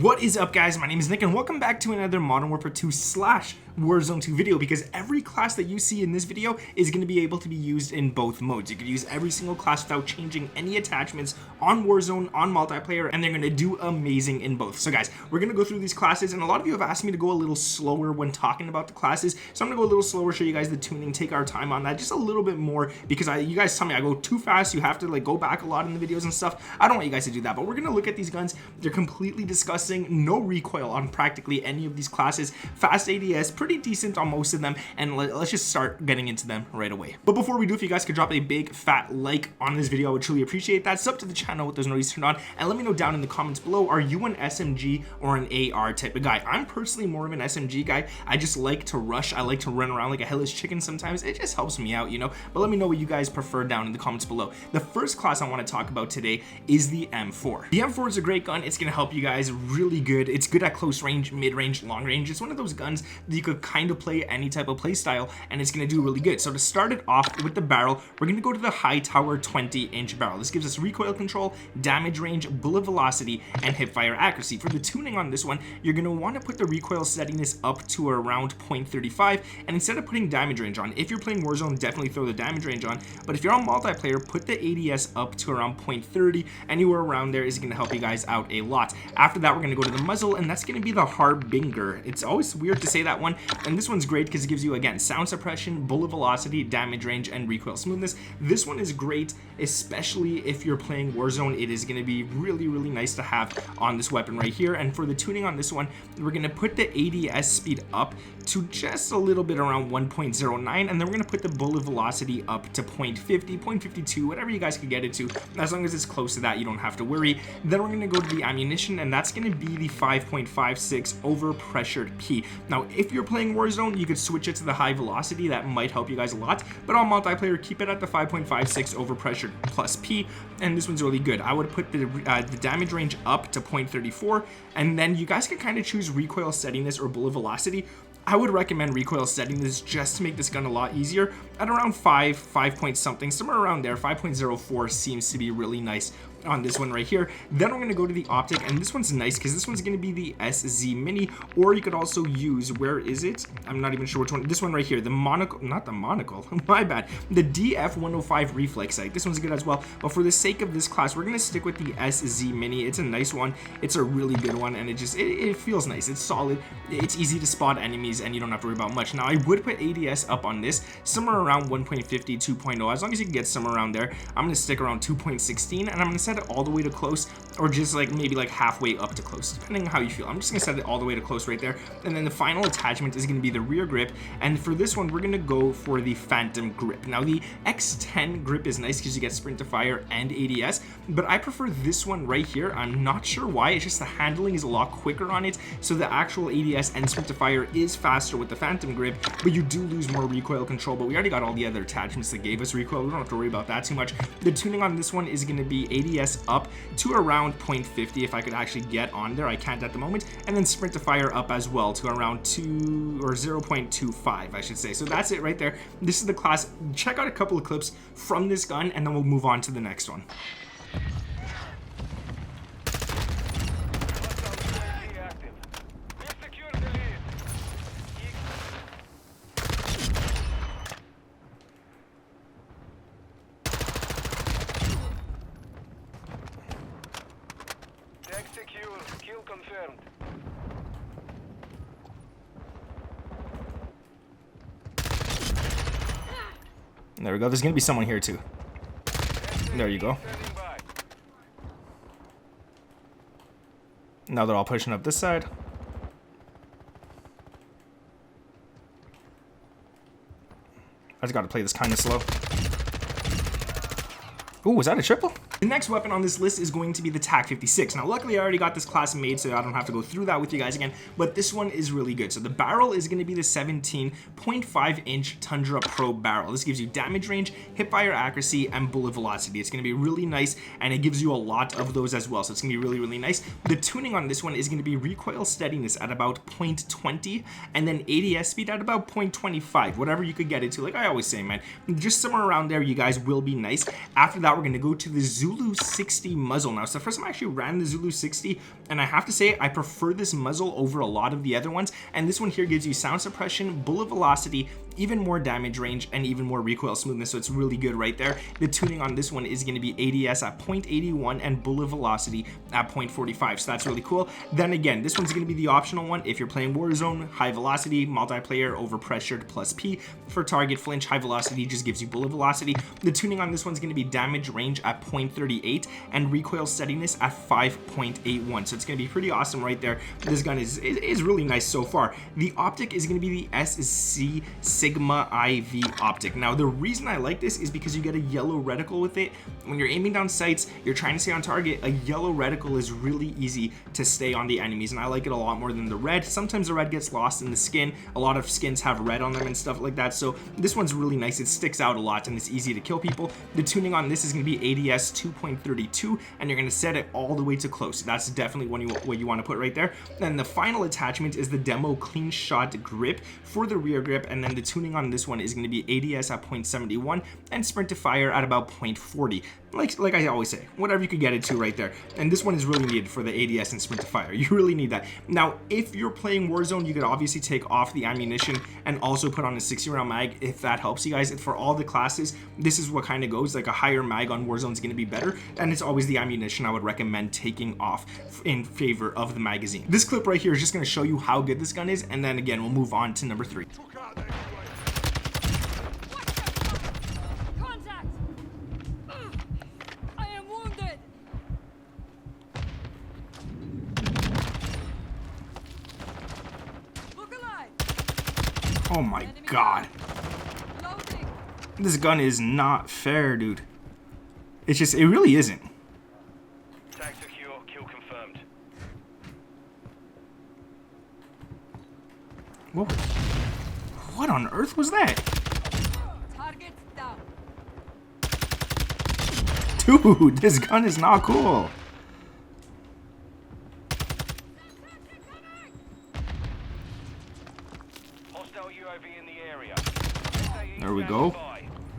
What is up, guys? My name is Nick and welcome back to another Modern Warfare 2 / Warzone 2 video, because every class that you see in this video is going to be able to be used in both modes. You could use every single class without changing any attachments on Warzone, on multiplayer, and they're going to do amazing in both. So guys, we're going to go through these classes, and a lot of you have asked me to go a little slower when talking about the classes, so I'm going to go a little slower, show you guys the tuning, take our time on that just a little bit more, because you guys tell me I go too fast, you have to like go back a lot in the videos and stuff. I don't want you guys to do that, but we're going to look at these guns. They're completely discussing no recoil on practically any of these classes, fast ADS, pretty decent on most of them, and let's just start getting into them right away. But before we do, if you guys could drop a big fat like on this video, I would truly appreciate that. Sub to the channel with those notifications turned on, and let me know down in the comments below, are you an SMG or an AR type of guy? I'm personally more of an SMG guy. I just like to rush, I like to run around like a hellish chicken sometimes. It just helps me out, you know, but let me know what you guys prefer down in the comments below. The first class I want to talk about today is the M4. The M4 is a great gun. It's going to help you guys really good. It's good at close range, mid range, long range. It's one of those guns that you could kind of play any type of play style, and it's going to do really good. So to start it off with the barrel, we're going to go to the high tower 20-inch barrel. This gives us recoil control, damage range, bullet velocity, and hip fire accuracy. For the tuning on this one, you're going to want to put the recoil settingness up to around 0.35, and instead of putting damage range on, if you're playing Warzone, definitely throw the damage range on, but if you're on multiplayer, put the ADS up to around 0.30. Anywhere around there is going to help you guys out a lot. After that, we're going to go to the muzzle, and that's going to be the Harbinger. It's always weird to say that one, and this one's great because it gives you, again, sound suppression, bullet velocity, damage range, and recoil smoothness. This one is great, especially if you're playing Warzone. It is going to be really nice to have on this weapon right here. And for the tuning on this one, we're going to put the ADS speed up to just a little bit around 1.09, and then we're going to put the bullet velocity up to 0.50, 0.52, whatever you guys could get it to. As long as it's close to that, you don't have to worry. Then we're going to go to the ammunition, and that's going to be the 5.56 over pressured P. Now, if you're playing Warzone, you could switch it to the high velocity. That might help you guys a lot, but on multiplayer, keep it at the 5.56 over pressured plus P, and this one's really good. I would put the damage range up to 0.34, and then you guys can kind of choose recoil steadiness or bullet velocity. I would recommend recoil steadiness just to make this gun a lot easier. At around 5 point something, somewhere around there, 5.04 seems to be really nice on this one right here. Then we're going to go to the optic, and this one's nice because this one's going to be the SZ Mini, or you could also use, where is it? I'm not even sure which one. This one right here, the monocle, not the monocle, my bad, the DF105 reflex sight. This one's good as well, but for the sake of this class, we're going to stick with the SZ Mini. It's a nice one. It's a really good one, and it feels nice. It's solid. It's easy to spot enemies, and you don't have to worry about much. Now, I would put ADS up on this, somewhere around 1.50, 2.0. As long as you can get somewhere around there, I'm going to stick around 2.16, and I'm going to set it all the way to close, or just like maybe like halfway up to close, depending on how you feel. I'm just gonna set it all the way to close right there, and then the final attachment is gonna be the rear grip, and for this one we're gonna go for the Phantom grip. Now the X10 grip is nice because you get sprint to fire and ADS, but I prefer this one right here. I'm not sure why, it's just the handling is a lot quicker on it, so the actual ADS and sprint to fire is faster with the Phantom grip, but you do lose more recoil control. But we already got all the other attachments that gave us recoil, we don't have to worry about that too much. The tuning on this one is gonna be ADS up to around 0.50. if I could actually get on there. I can't at the moment. And then sprint to fire up as well to around 0.25, I should say. So that's it right there. This is the class. Check out a couple of clips from this gun, and then we'll move on to the next one. Kill confirmed. There we go. There's gonna be someone here too. There you go. Now they're all pushing up this side. I just gotta play this kind of slow. Ooh, was that a triple? The next weapon on this list is going to be the TAC-56. Now, luckily, I already got this class made, so I don't have to go through that with you guys again, but this one is really good. So the barrel is going to be the 17.5-inch Tundra Pro barrel. This gives you damage range, hip fire accuracy, and bullet velocity. It's going to be really nice, and it gives you a lot of those as well, so it's going to be really nice. The tuning on this one is going to be recoil steadiness at about 0.20, and then ADS speed at about 0.25, whatever you could get it to. Like I always say, man, just somewhere around there, you guys will be nice. After that, we're going to go to the zoom Zulu 60 muzzle. Now, it's the first time I actually ran the Zulu 60, and I have to say I prefer this muzzle over a lot of the other ones. And this one here gives you sound suppression, bullet velocity, even more damage range, and even more recoil smoothness, so it's really good right there. The tuning on this one is going to be ADS at 0.81 and bullet velocity at 0.45, so that's really cool. Then again, this one's going to be the optional one if you're playing Warzone, high velocity, multiplayer, overpressured, plus P. For target flinch, high velocity just gives you bullet velocity. The tuning on this one's going to be damage range at 0.38 and recoil steadiness at 5.81, so it's going to be pretty awesome right there. This gun is really nice so far. The optic is going to be the SC Sigma IV optic. Now, the reason I like this is because you get a yellow reticle with it. When you're aiming down sights, you're trying to stay on target, a yellow reticle is really easy to stay on the enemies, and I like it a lot more than the red. Sometimes the red gets lost in the skin. A lot of skins have red on them and stuff like that, so this one's really nice. It sticks out a lot and it's easy to kill people. The tuning on this is going to be ADS 2.32, and you're going to set it all the way to close. That's definitely what you want to put right there. Then the final attachment is the demo clean shot grip for the rear grip, and then the tuning on this one is going to be ADS at 0.71 and sprint to fire at about 0.40. Like I always say, whatever you could get it to right there. And this one is really needed for the ADS and sprint to fire. You really need that. Now, if you're playing Warzone, you could obviously take off the ammunition and also put on a 60-round mag if that helps you guys. For all the classes, this is what kind of goes. Like a higher mag on Warzone is going to be better, and it's always the ammunition I would recommend taking off in favor of the magazine. This clip right here is just going to show you how good this gun is, and then again, we'll move on to number 3. Oh my god. This gun is not fair, dude. It's just, it really isn't. Tag secure, kill confirmed. Whoa. What on earth was that? Target down. Dude, this gun is not cool. Hostile UAV in the area. There we go.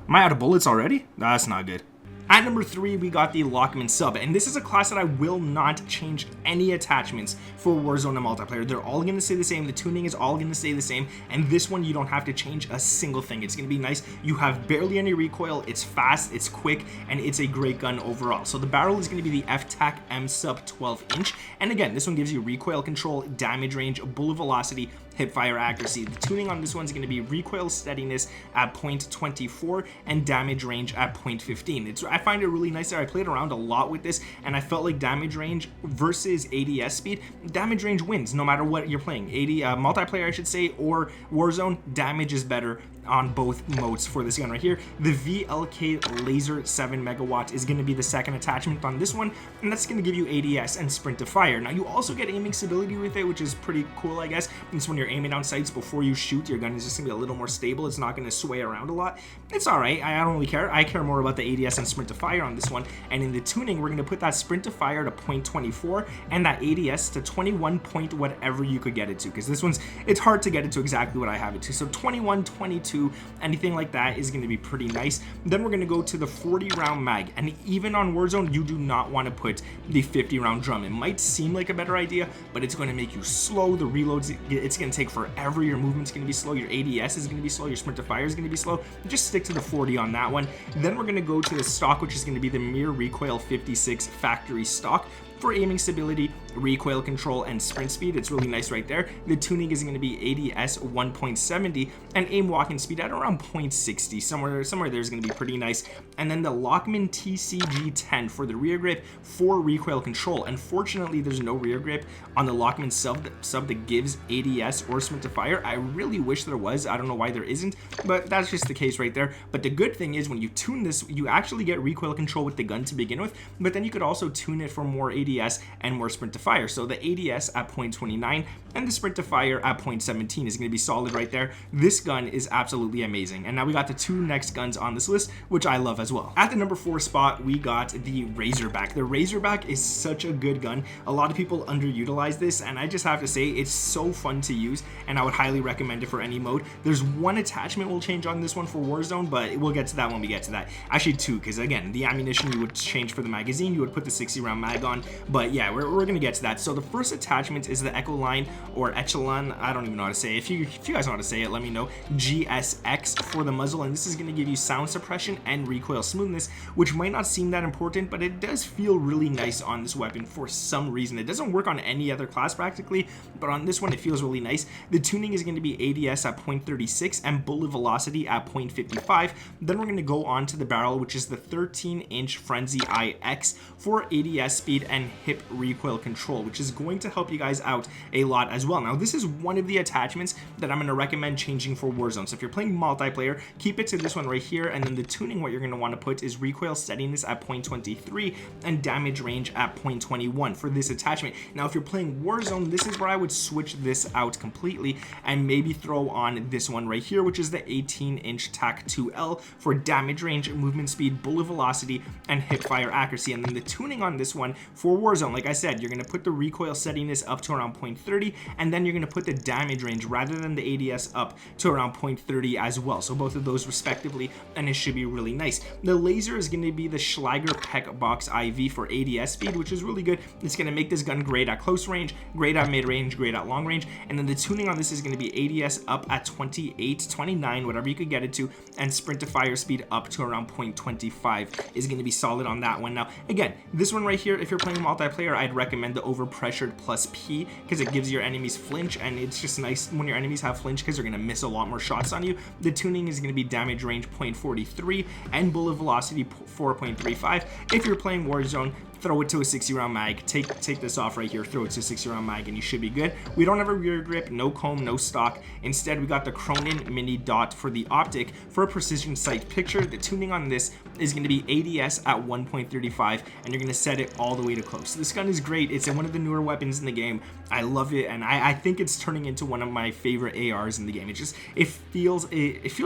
Am I out of bullets already? That's not good. At number 3, we got the Lachmann Sub, and this is a class that I will not change any attachments for Warzone and multiplayer. They're all going to stay the same. The tuning is all going to stay the same, and this one you don't have to change a single thing. It's going to be nice. You have barely any recoil. It's fast, it's quick, and it's a great gun overall. So the barrel is going to be the F-Tac M Sub 12-inch, and again, this one gives you recoil control, damage range, bullet velocity, hip fire accuracy. The tuning on this one's going to be recoil steadiness at 0.24 and damage range at 0.15. I find it really nice there. I played around a lot with this, and I felt like damage range versus ADS speed, damage range wins no matter what you're playing. Multiplayer, I should say, or Warzone, damage is better on both modes for this gun right here. The VLK Laser 7 megawatt is going to be the second attachment on this one, and that's going to give you ADS and sprint to fire. Now, you also get aiming stability with it, which is pretty cool, I guess. It's when you're aiming down sights before you shoot, your gun is just going to be a little more stable. It's not going to sway around a lot. It's all right. I don't really care. I care more about the ADS and sprint to fire on this one. And in the tuning, we're going to put that sprint to fire to 0.24 and that ADS to 21 point whatever you could get it to, because this one's, it's hard to get it to exactly what I have it to. So 21, 22, anything like that is going to be pretty nice. Then we're going to go to the 40-round mag, and even on Warzone, you do not want to put the 50-round drum. It might seem like a better idea, but it's going to make you slow. The reloads, it's going to take forever. Your movement's going to be slow. Your ADS is going to be slow. Your sprint to fire is going to be slow. Just stick to the 40 on that one. Then we're going to go to the stock, which is going to be the Mirror Recoil 56 factory stock. For aiming stability, recoil control, and sprint speed, it's really nice right there. The tuning is going to be ADS 1.70 and aim walking speed at around 0.60. Somewhere there's going to be pretty nice. And then the Lachmann TCG10 for the rear grip for recoil control. Unfortunately, there's no rear grip on the Lachmann sub that gives ADS or sprint to fire. I really wish there was. I don't know why there isn't, but that's just the case right there. But the good thing is when you tune this, you actually get recoil control with the gun to begin with, but then you could also tune it for more ADS ADS and more sprint to fire. So the ADS at 0.29 and the sprint to fire at 0.17 is going to be solid right there. This gun is absolutely amazing. And now we got the two next guns on this list, which I love as well. At the number 4 spot, we got the Razorback. The Razorback is such a good gun. A lot of people underutilize this, and I just have to say it's so fun to use, and I would highly recommend it for any mode. There's one attachment we'll change on this one for Warzone, but we'll get to that when we get to that. Actually 2, because again, the ammunition you would change for the magazine, you would put the 60 round mag on, but yeah, we're gonna get to that. So the first attachment is the Echo Line or Echelon, I don't even know how to say it. If you guys know how to say it, let me know. GSX for the muzzle, and this is gonna give you sound suppression and recoil smoothness, which might not seem that important, but it does feel really nice on this weapon for some reason. It doesn't work on any other class practically, but on this one it feels really nice. The tuning is going to be ADS at 0.36 and bullet velocity at 0.55. Then we're going to go on to the barrel, which is the 13-inch Frenzy IX for ADS speed and hip recoil control, which is going to help you guys out a lot as well. Now this is one of the attachments that I'm going to recommend changing for Warzone. So if you're playing multiplayer, keep it to this one right here, and then the tuning, what you're going to want to put is recoil steadiness at 0.23 and damage range at 0.21 for this attachment. Now if you're playing Warzone, this is where I would switch this out completely and maybe throw on this one right here, which is the 18-inch TAC-2L for damage range, movement speed, bullet velocity, and hip fire accuracy. And then the tuning on this one for Warzone, like I said, you're going to put the recoil steadiness up to around 0.30, and then you're going to put the damage range rather than the ADS up to around 0.30 as well. So both of those respectively, and it should be really nice. The laser is going to be the Schlager Peck Box IV for ADS speed, which is really good. It's going to make this gun great at close range, great at mid range, great at long range. And then the tuning on this is going to be ADS up at 28, 29, whatever you could get it to, and sprint to fire speed up to around 0.25 is going to be solid on that one. Now again, this one right here, if you're playing multiplayer, I'd recommend the Overpressured plus P, because it gives your enemies flinch, and it's just nice when your enemies have flinch because they're going to miss a lot more shots on you. The tuning is going to be damage range 0.43 and bullet velocity 4.35. If you're playing Warzone, throw it to a 60 round mag, take this off right here, throw it to a 60 round mag, and you should be good. We don't have a rear grip, no comb, no stock. Instead, we got the Cronin Mini Dot for the optic for a precision sight picture. The tuning on this is going to be ADS at 1.35, and you're going to set it all the way to close. This gun is great. It's one of the newer weapons in the game. I love it, and I think it's turning into one of my favorite ARs in the game. It feels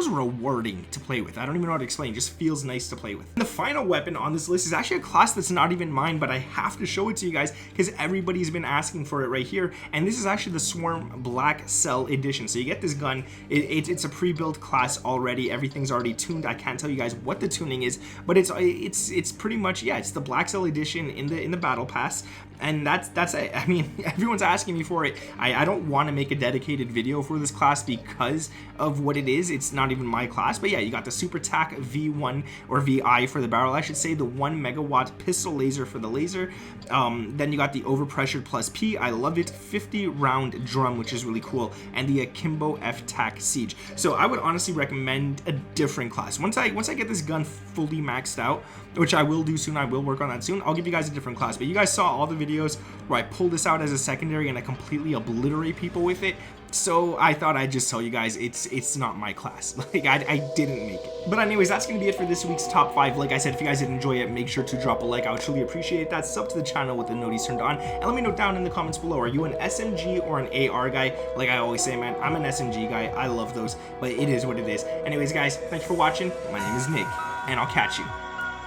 rewarding to play with. I don't even know how to explain. It just feels nice to play with. And the final weapon on this list is actually a class that's not even mine, but I have to show it to you guys because everybody's been asking for it right here. And this is actually the Swarm Black Cell Edition. So you get this gun. It's a pre-built class already. Everything's already tuned. I can't tell you guys what the tuning is, but it's pretty much, yeah, it's the Black Cell Edition in the Battle Pass. And that's it. I mean, everyone's asking me for it. I don't want to make a dedicated video for this class because of what it is. It's not even my class, but yeah, you got the Super Tac V1 or VI for the barrel, I should say, the 1 megawatt pistol laser for the laser. Then you got the Overpressured plus P, I love it, 50 round drum, which is really cool, and the Akimbo F-Tac Siege. So I would honestly recommend a different class. Once I get this gun fully maxed out, which I will do soon, I will work on that soon, I'll give you guys a different class. But you guys saw all the videos where I pull this out as a secondary and I completely obliterate people with it. So I thought I'd just tell you guys it's not my class. Like I didn't make it. But anyways, that's gonna be it for this week's top 5. Like I said, if you guys did enjoy it, make sure to drop a like. I would truly appreciate that. Sub to the channel with the noties turned on, and let me know down in the comments below, are you an SMG or an AR guy? Like I always say, man, I'm an SMG guy. I love those, but it is what it is. Anyways, guys, thanks for watching. My name is Nick, and I'll catch you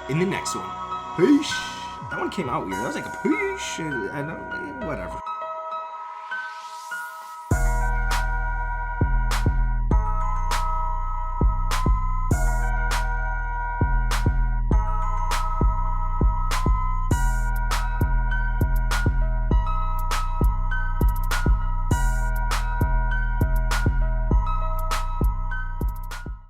in the next one. Peace. That one came out weird. That was like a peace. Whatever.